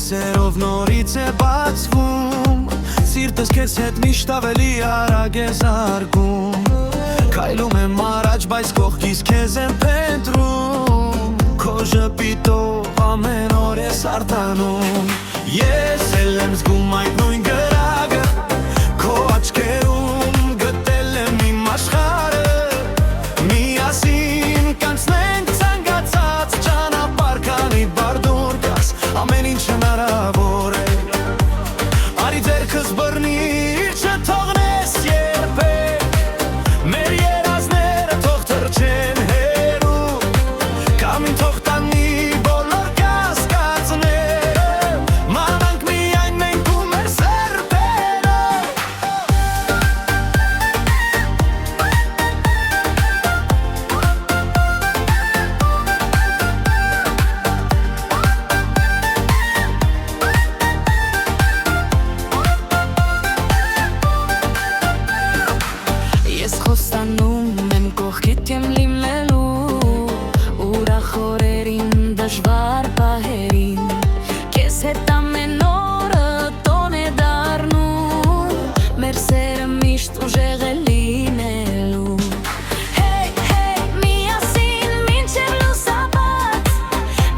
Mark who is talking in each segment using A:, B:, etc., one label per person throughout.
A: Հույսերով նորից է բացվում, սիրտս քեզ հետ միշտ ավելի արագ է զարգում, քայլում եմ առաջ, բայց կողքից քեզ եմ փնտրում, քո ժպիտով ամեն օր ես արտանում, ես էլ եմ զգում այդ նույն գրագը, քո աչքերում գտել եմ իմ աշխարհը, միասին կանցնենք ցանկացած ճանապարհ, քանի բար դուր կաս, ամեն ինչ հնարավոր է, արի ձեռքս բռնիր, չթողնես երբեք, մեր երազները թող թռչեն հեռու, կամ ինձ թող տանի բոլոր կասկածները, մնանք միայն մենք ու մեր սրտերը։ Ես խոստանում եմ կողքիդ եմ լինելու, ուրախ օրերին, դժվար պահերին, քեզ հետ ամեն օրը տոն է դառնում, մեր սերը միշտ ուժեղ է լինելու, Hey, hey, միասին մինչև լուսաբաց,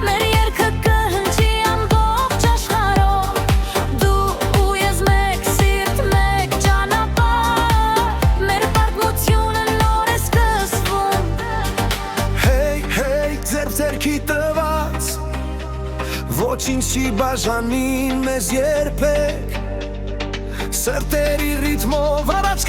A: մեր երգը կհնչի ամբողջ աշխարհով, դու ու ես մեկ սիրտ, մեկ ճանապարհ, մեր պատմությունը նոր է սկսվում, Hey, hey, ձեռքի տված, ոչինչ չի բաժանի մեզ երբեք, սրտերի ռիթմով առաջ